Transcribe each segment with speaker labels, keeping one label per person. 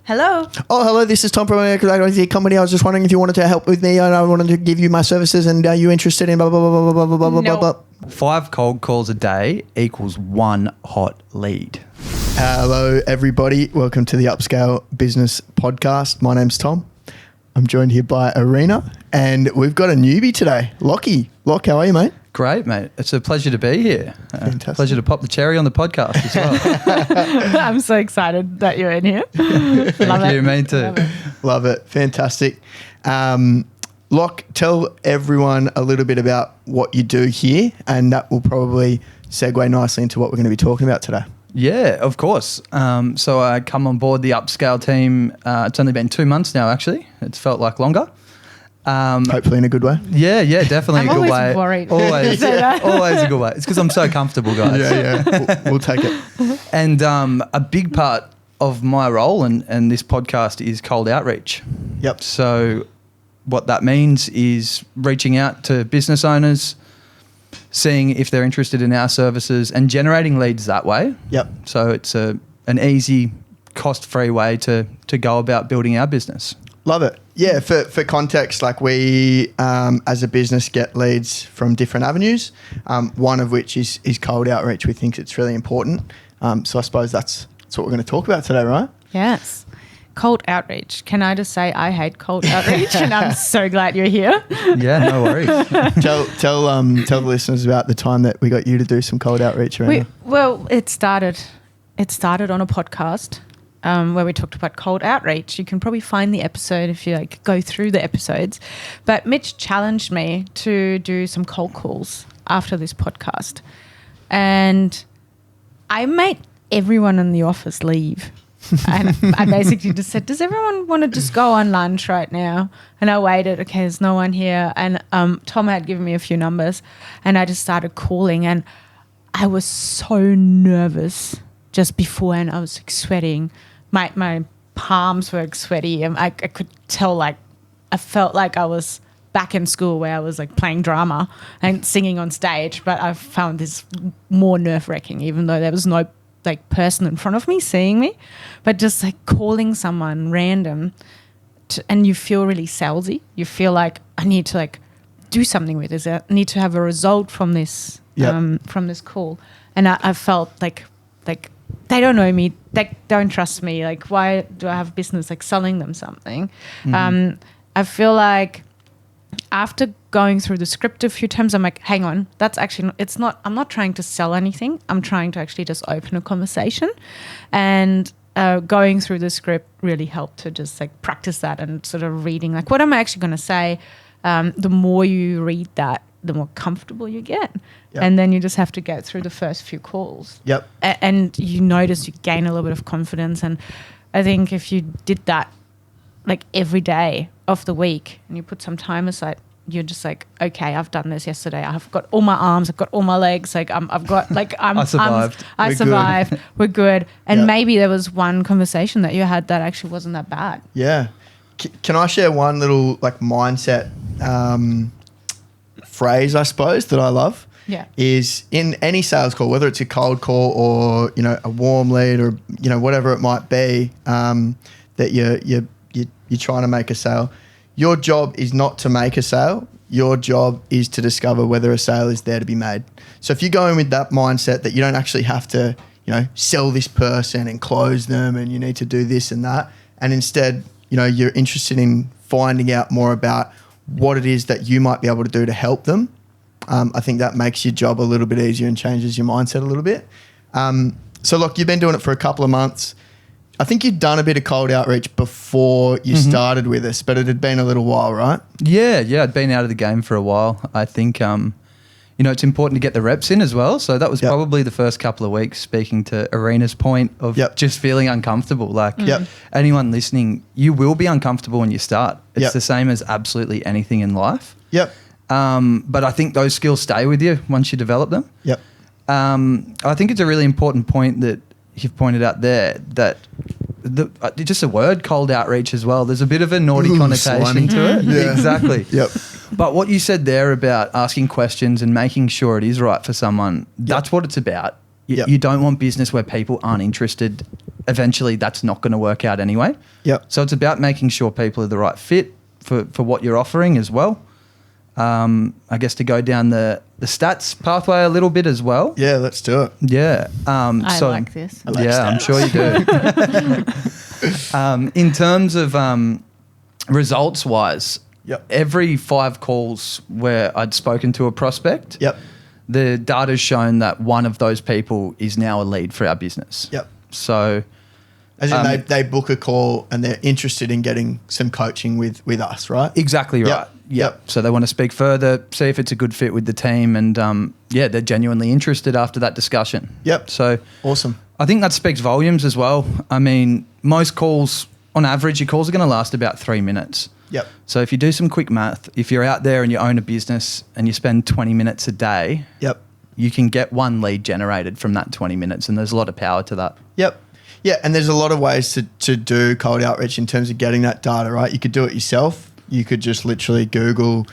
Speaker 1: Hello.
Speaker 2: Oh, hello. This is Tom from the company. I was just wondering if you wanted to help with me, and I wanted to give you my services. And are you interested in blah blah blah blah blah blah blah blah blah?
Speaker 3: 5 cold calls a day equals 1 hot lead.
Speaker 2: Hello, everybody. Welcome to the Upscale Business Podcast. My name's Tom. I'm joined here by Erina, and we've got a newbie today, Lachy. Lock, how are you, mate?
Speaker 3: Great, mate. It's a pleasure to be here.
Speaker 2: Fantastic.
Speaker 3: Pleasure to pop the cherry on the podcast as well.
Speaker 1: I'm so excited that you're in here.
Speaker 3: Thank you, me too.
Speaker 2: Love it. Fantastic. Lock, tell everyone a little bit about what you do here, and that will probably segue nicely into what we're going to be talking about today.
Speaker 3: Yeah, of course. So I come on board the Upscale team. It's only been 2 months now, actually. It's felt like longer.
Speaker 2: Hopefully in a good way.
Speaker 3: Yeah, definitely
Speaker 1: I'm
Speaker 3: a good
Speaker 1: always
Speaker 3: way.
Speaker 1: worried.
Speaker 3: Always a good way. It's because I'm so comfortable, guys.
Speaker 2: Yeah. We'll take it.
Speaker 3: And a big part of my role and this podcast is cold outreach.
Speaker 2: Yep.
Speaker 3: So what that means is reaching out to business owners, seeing if they're interested in our services and generating leads that way.
Speaker 2: Yep.
Speaker 3: So it's an easy, cost-free way to go about building our business.
Speaker 2: Love it. Yeah, for context, like we, as a business, get leads from different avenues, one of which is cold outreach. We think it's really important. So I suppose that's what we're going to talk about today, right?
Speaker 1: Yes. Cold outreach. Can I just say I hate cold outreach and I'm so glad you're here.
Speaker 3: Yeah, no worries.
Speaker 2: Tell the listeners about the time that we got you to do some cold outreach.
Speaker 1: Well, it started on a podcast where we talked about cold outreach. You can probably find the episode if you go through the episodes. But Mitch challenged me to do some cold calls after this podcast. And I made everyone in the office leave. And I basically just said, does everyone want to just go on lunch right now? And I waited. Okay, there's no one here. And Tom had given me a few numbers and I just started calling and I was so nervous just before and I was sweating. My palms were sweaty and I could tell I felt like I was back in school where I was playing drama and singing on stage. But I found this more nerve-wracking even though there was no person in front of me seeing me, but just calling someone random and you feel really salesy. You feel like I need to do something with this. I need to have a result from this from this call. And I felt like they don't know me, they don't trust me. Why do I have business selling them something? Mm-hmm. I feel like after going through the script a few times, I'm like, hang on, that's actually, I'm not trying to sell anything. I'm trying to actually just open a conversation. And going through the script really helped to just practice that and sort of reading, what am I actually going to say? The more you read that, the more comfortable you get. Yep. And then you just have to get through the first few calls.
Speaker 2: Yep.
Speaker 1: And you notice you gain a little bit of confidence. And I think if you did that every day of the week and you put some time aside, you're just okay, I've done this yesterday. I've got all my arms, I've got all my legs. I've got
Speaker 3: I survived.
Speaker 1: I survived. We're good. And maybe there was one conversation that you had that actually wasn't that bad.
Speaker 2: Yeah. Can I share one little mindset phrase, I suppose, that I love?
Speaker 1: Yeah. Is
Speaker 2: in any sales call, whether it's a cold call or a warm lead or whatever it might be, that you're trying to make a sale. Your job is not to make a sale. Your job is to discover whether a sale is there to be made. So if you go in with that mindset that you don't actually have to, sell this person and close them and you need to do this and that, and instead, you're interested in finding out more about what it is that you might be able to do to help them, I think that makes your job a little bit easier and changes your mindset a little bit. So look, you've been doing it for a couple of months. I think you'd done a bit of cold outreach before you started with us, but it had been a little while, right?
Speaker 3: Yeah, I'd been out of the game for a while. I think, it's important to get the reps in as well. So that was probably the first couple of weeks, speaking to Erina's point of just feeling uncomfortable. Anyone listening, you will be uncomfortable when you start. It's the same as absolutely anything in life.
Speaker 2: Yep.
Speaker 3: But I think those skills stay with you once you develop them.
Speaker 2: Yep.
Speaker 3: I think it's a really important point that you've pointed out there, that just a word, cold outreach as well, there's a bit of a naughty connotation
Speaker 2: slimy
Speaker 3: to it.
Speaker 2: Yeah.
Speaker 3: Exactly.
Speaker 2: Yep.
Speaker 3: But what you said there about asking questions and making sure it is right for someone, that's what it's about. You don't want business where people aren't interested. Eventually, that's not going to work out anyway.
Speaker 2: Yep.
Speaker 3: So it's about making sure people are the right fit for what you're offering as well. I guess to go down the stats pathway a little bit as well.
Speaker 2: Yeah, let's do it.
Speaker 3: Yeah.
Speaker 1: I like this.
Speaker 2: I like
Speaker 3: I'm sure you do. In terms of results-wise, every 5 calls where I'd spoken to a prospect, the data's shown that one of those people is now a lead for our business.
Speaker 2: Yep.
Speaker 3: So...
Speaker 2: As in they book a call and they're interested in getting some coaching with us, right?
Speaker 3: Exactly right. Yep. So they want to speak further, see if it's a good fit with the team, and they're genuinely interested after that discussion.
Speaker 2: Yep.
Speaker 3: So
Speaker 2: awesome.
Speaker 3: I think that speaks volumes as well. I mean, most calls, on average, your calls are going to last about 3 minutes.
Speaker 2: Yep.
Speaker 3: So if you do some quick math, if you're out there and you own a business and you spend 20 minutes a day, you can get 1 lead generated from that 20 minutes, and there's a lot of power to that.
Speaker 2: Yep. Yeah, and there's a lot of ways to do cold outreach in terms of getting that data, right? You could do it yourself. You could just literally Google,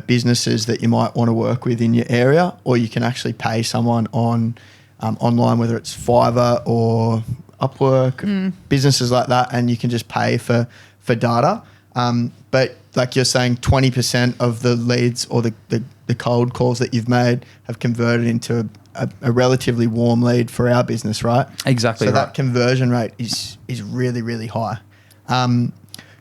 Speaker 2: businesses that you might want to work with in your area, or you can actually pay someone on online, whether it's Fiverr or Upwork, businesses like that, and you can just pay for data. But like you're saying, 20% of the leads or the cold calls that you've made have converted into a relatively warm lead for our business, right?
Speaker 3: Exactly.
Speaker 2: So
Speaker 3: right.
Speaker 2: that conversion rate is really, really high.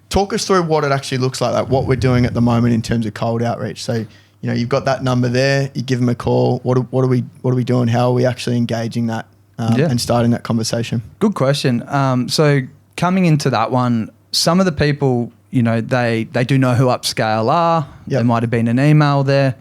Speaker 2: Talk us through what it actually looks like what we're doing at the moment in terms of cold outreach. So, you've got that number there, you give them a call. What are we doing? How are we actually engaging that and starting that conversation?
Speaker 3: Good question. So coming into that one, some of the people, they do know who Upscale are. There might have been an email there,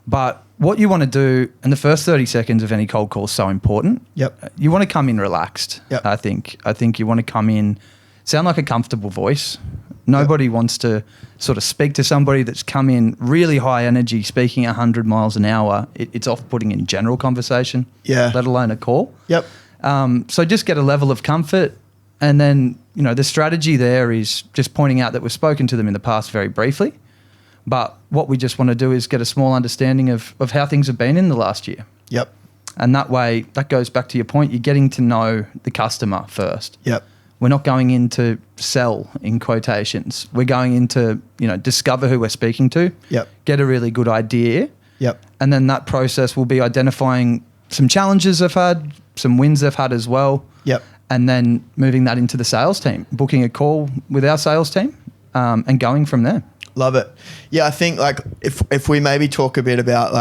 Speaker 3: but what you want to do, and the first 30 seconds of any cold call is so important.
Speaker 2: Yep.
Speaker 3: You want to come in relaxed.
Speaker 2: Yep.
Speaker 3: I think you want to come in, sound like a comfortable voice. Nobody wants to sort of speak to somebody that's come in really high energy, speaking 100 miles an hour. It's off-putting in general conversation, let alone a call.
Speaker 2: Yep.
Speaker 3: So just get a level of comfort, and then, the strategy there is just pointing out that we've spoken to them in the past very briefly. But what we just want to do is get a small understanding of how things have been in the last year.
Speaker 2: Yep.
Speaker 3: And that way, that goes back to your point, you're getting to know the customer first.
Speaker 2: Yep.
Speaker 3: We're not going in to sell in quotations. We're going in to, discover who we're speaking to, get a really good idea.
Speaker 2: Yep.
Speaker 3: And then that process will be identifying some challenges they've had, some wins they've had as well.
Speaker 2: Yep.
Speaker 3: And then moving that into the sales team, booking a call with our sales team and going from there.
Speaker 2: Love it. Yeah, I think if we maybe talk a bit about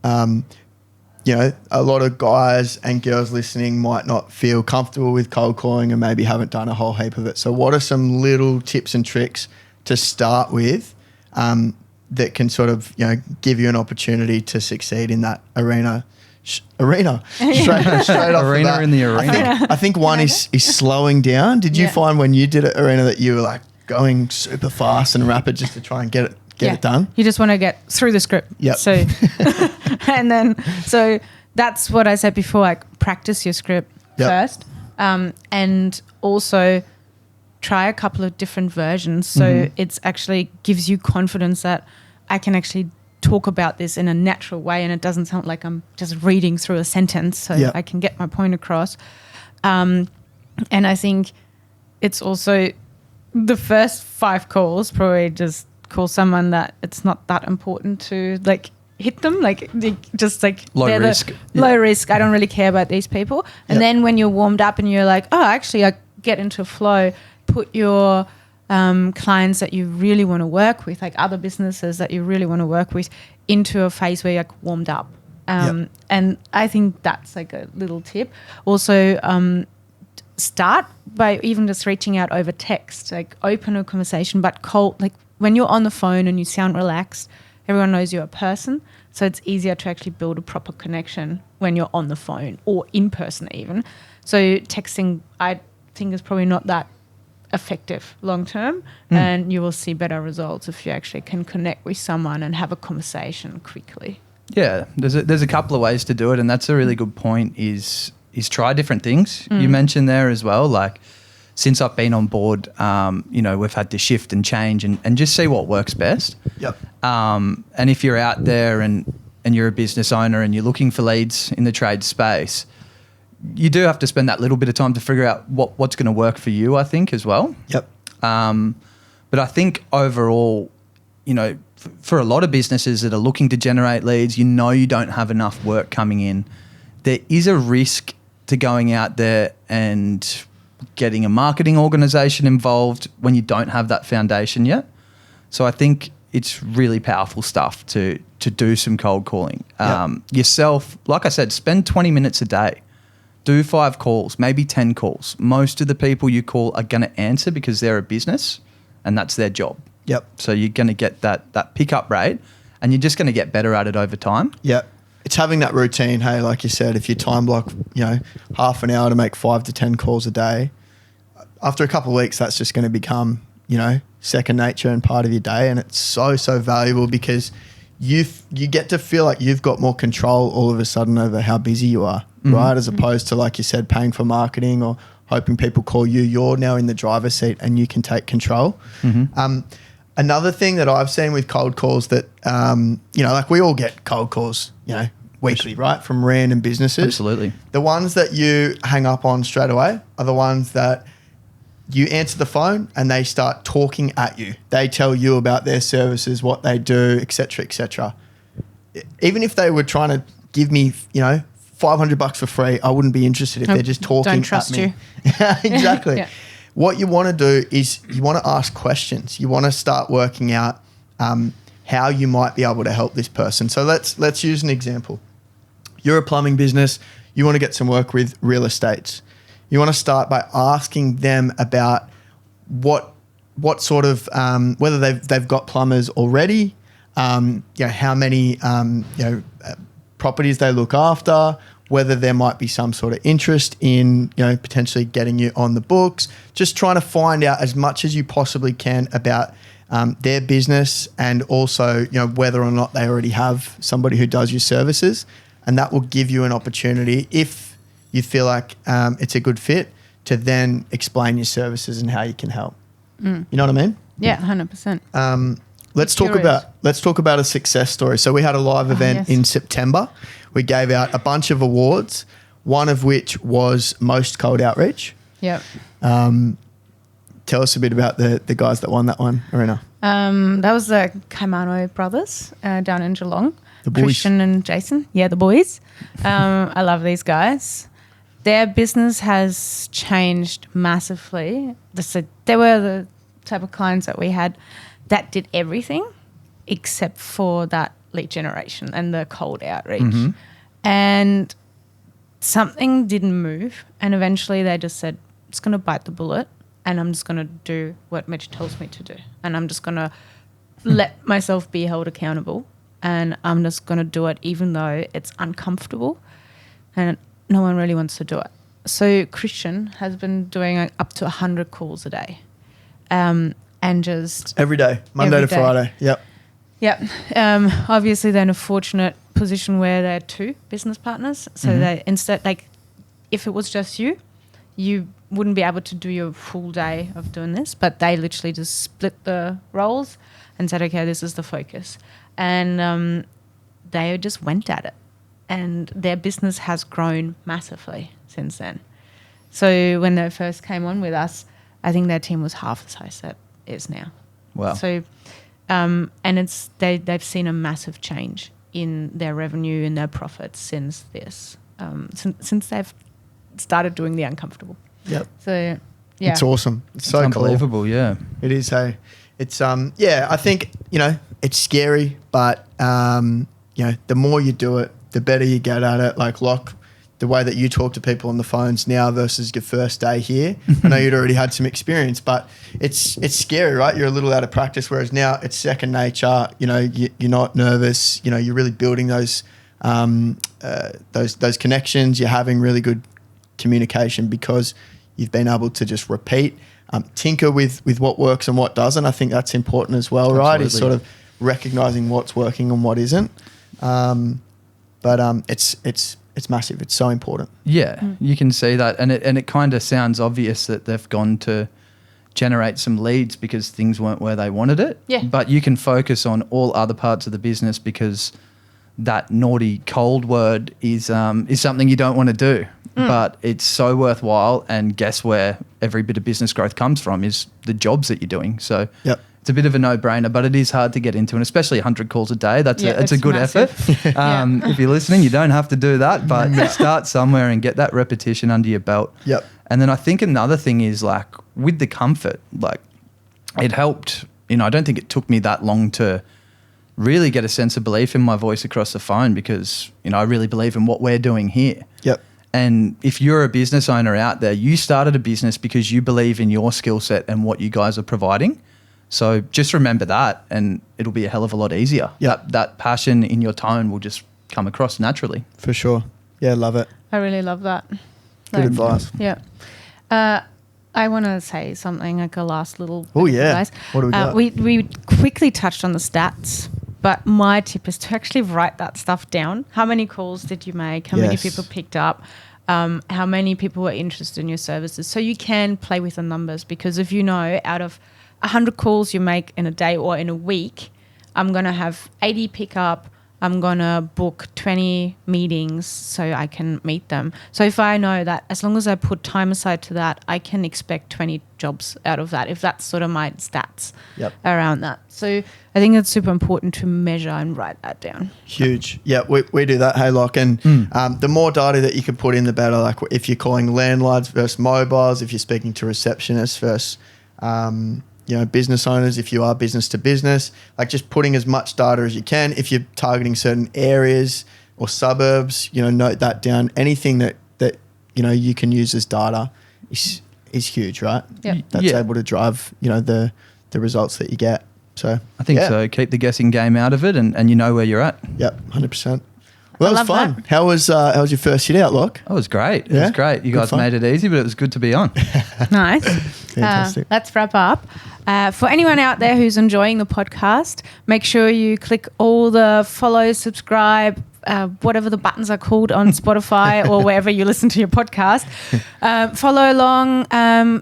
Speaker 2: a lot of guys and girls listening might not feel comfortable with cold calling and maybe haven't done a whole heap of it. So what are some little tips and tricks to start with that can sort of, give you an opportunity to succeed in that arena? Straight off
Speaker 3: Erina in the arena.
Speaker 2: I think one is slowing down. Did you find when you did it, Erina, that you were like going super fast and rapid just to try and get it done?
Speaker 1: You just want to get through the script.
Speaker 2: Yep.
Speaker 1: So, so that's what I said before, practice your script first, and also try a couple of different versions. So it's actually gives you confidence that I can actually talk about this in a natural way and it doesn't sound like I'm just reading through a sentence, so I can get my point across. And I think it's also the first 5 calls, probably just call someone that it's not that important to hit them,
Speaker 3: low risk.
Speaker 1: Low risk. I don't really care about these people. And then when you're warmed up and you're like, oh, actually I get into flow, put your clients that you really want to work with, other businesses that you really want to work with, into a phase where you're warmed up. And I think that's a little tip. Also, start by even just reaching out over text, open a conversation, but cold, when you're on the phone and you sound relaxed, everyone knows you're a person. So it's easier to actually build a proper connection when you're on the phone or in person even. So texting, I think, is probably not that effective long term, and you will see better results if you actually can connect with someone and have a conversation quickly.
Speaker 3: Yeah, there's a couple of ways to do it, and that's a really good point, is try different things. You mentioned there as well, since I've been on board, we've had to shift and change and just see what works best.
Speaker 2: Yep.
Speaker 3: And if you're out there and you're a business owner and you're looking for leads in the trade space, you do have to spend that little bit of time to figure out what's going to work for you, I think, as well.
Speaker 2: Yep.
Speaker 3: But I think overall, you know, for a lot of businesses that are looking to generate leads, you know you don't have enough work coming in. There is a risk to going out there and getting a marketing organisation involved when you don't have that foundation yet. So I think it's really powerful stuff to do some cold calling. Yourself, like I said, spend 20 minutes a day. Do 5 calls, maybe 10 calls. Most of the people you call are going to answer because they're a business and that's their job.
Speaker 2: Yep.
Speaker 3: So you're going to get that pickup rate and you're just going to get better at it over time.
Speaker 2: Yep. It's having that routine. Hey, like you said, if you time block, you know, half an hour to make 5 to 10 calls a day, after a couple of weeks, that's just going to become, you know, second nature and part of your day. And it's so valuable because you get to feel like you've got more control all of a sudden over how busy you are, right? As opposed to, like you said, paying for marketing or hoping people call you. You're now in the driver's seat and you can take control. Another thing that I've seen with cold calls that, you know, like we all get cold calls, you know, weekly, right? From random businesses.
Speaker 3: Absolutely.
Speaker 2: The ones that you hang up on straight away are the ones that you answer the phone and they start talking at you. They tell you about their services, what they do, et cetera, et cetera. Even if they were trying to give me, you know, $500 for free, I wouldn't be interested if they're just talking
Speaker 1: Don't trust
Speaker 2: at me.
Speaker 1: you.
Speaker 2: Exactly.
Speaker 1: Yeah.
Speaker 2: What you want to do is you want to ask questions. You want to start working out how you might be able to help this person. So let's use an example. You're a plumbing business. You want to get some work with real estates. You want to start by asking them about what sort of whether they've got plumbers already, you know, how many properties they look after, whether there might be some sort of interest in, you know, potentially getting you on the books. Just trying to find out as much as you possibly can about their business and also, you know, whether or not they already have somebody who does your services, and that will give you an opportunity if you feel like it's a good fit to then explain your services and how you can help. You know what I mean?
Speaker 1: Yeah, 100%.
Speaker 2: Let's talk about a success story. So we had a live event in September. We gave out a bunch of awards, one of which was most cold outreach.
Speaker 1: Yep.
Speaker 2: Tell us a bit about the guys that won that one, Erina.
Speaker 1: That was the Caimano brothers down in Geelong.
Speaker 2: The boys.
Speaker 1: Christian and Jason. Yeah, the boys. I love these guys. Their business has changed massively. They were the type of clients that we had that did everything except for that lead generation and the cold outreach. And something didn't move. And eventually they just said, I'm just going to bite the bullet and I'm just going to do what Mitch tells me to do. And I'm just going to let myself be held accountable. And I'm just going to do it even though it's uncomfortable and no one really wants to do it. So Christian has been doing up to 100 calls a day. And just...
Speaker 2: Every day, Monday to Friday. Yep.
Speaker 1: Yep. Obviously they're in a fortunate position where they're 2 business partners. So they instead, like, if it was just you wouldn't be able to do your full day of doing this, but they literally just split the roles and said, okay, this is the focus. And they just went at it. And their business has grown massively since then. So when they first came on with us, I think their team was half the size that it is now.
Speaker 3: Wow.
Speaker 1: So, and it's they've seen a massive change in their revenue and their profits since this, since they've started doing the uncomfortable.
Speaker 2: Yep.
Speaker 1: So, yeah.
Speaker 2: It's awesome. It's so
Speaker 3: unbelievable,
Speaker 2: cool.
Speaker 3: Yeah.
Speaker 2: It is, hey. It's, I think, you know, it's scary, but, you know, the more you do it, the better you get at it. Like Locke, the way that you talk to people on the phones now versus your first day here. I know you'd already had some experience, but it's scary, right? You're a little out of practice, whereas now it's second nature. You know, you're not nervous. You know, you're really building those connections. You're having really good communication because you've been able to just repeat, tinker with what works and what doesn't. I think that's important as well, right? Is sort of recognizing what's working and what isn't. But it's massive. It's so important.
Speaker 3: Yeah, you can see that, and it kind of sounds obvious that they've gone to generate some leads because things weren't where they wanted it.
Speaker 1: Yeah.
Speaker 3: But you can focus on all other parts of the business because that naughty cold word is something you don't want to do. but it's so worthwhile. And guess where every bit of business growth comes from is the jobs that you're doing. So it's a bit of a no-brainer, but it is hard to get into, and especially 100 calls a day. It's a good
Speaker 1: massive.
Speaker 3: effort. If you're listening, you don't have to do that, but start somewhere and get that repetition under your belt.
Speaker 2: Yep.
Speaker 3: And then I think another thing is like with the comfort, like it helped, I don't think it took me that long to really get a sense of belief in my voice across the phone because, I really believe in what we're doing here.
Speaker 2: Yep.
Speaker 3: And if you're a business owner out there, you started a business because you believe in your skill set and what you guys are providing. So just remember that and it'll be a hell of a lot easier.
Speaker 2: Yep.
Speaker 3: That passion in your tone will just come across naturally.
Speaker 2: For sure. Yeah, love it.
Speaker 1: I really love that.
Speaker 2: Good advice.
Speaker 1: Yeah. I want to say something like a last little.
Speaker 2: Oh yeah.
Speaker 1: Guys.
Speaker 2: What do we got?
Speaker 1: We quickly touched on the stats, but my tip is to actually write that stuff down. How many calls did you make? How many people picked up? How many people were interested in your services? So you can play with the numbers because if out of 100 calls you make in a day or in a week, I'm going to have 80 pick up. I'm going to book 20 meetings so I can meet them. So if I know that as long as I put time aside to that, I can expect 20 jobs out of that if that's sort of my stats around that. So I think it's super important to measure and write that down.
Speaker 2: Huge. Yeah, we do that, Haylock. And the more data that you can put in, the better. Like if you're calling landlines versus mobiles, if you're speaking to receptionists versus business owners, if you are business to business, like just putting as much data as you can. If you're targeting certain areas or suburbs, note that down. Anything that you can use as data is huge, right?
Speaker 1: Yep.
Speaker 2: That's able to drive, the results that you get. So
Speaker 3: I think so. Keep the guessing game out of it and you know where you're at.
Speaker 2: Yep, 100%. Well, that was fun. That. How was your first hit out, Locke?
Speaker 3: It was great. It was great. You guys made it easy, but it was good to be on.
Speaker 1: Nice.
Speaker 2: Fantastic.
Speaker 1: Let's wrap up. For anyone out there who's enjoying the podcast, make sure you click all the follow, subscribe, whatever the buttons are called on Spotify or wherever you listen to your podcast. Follow along.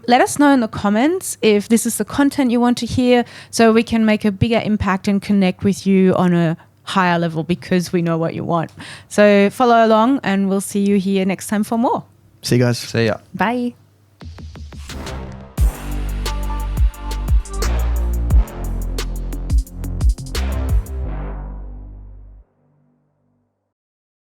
Speaker 1: Let us know in the comments if this is the content you want to hear so we can make a bigger impact and connect with you on a higher level because we know what you want. So follow along and we'll see you here next time for more.
Speaker 2: See you guys.
Speaker 3: See ya.
Speaker 1: Bye.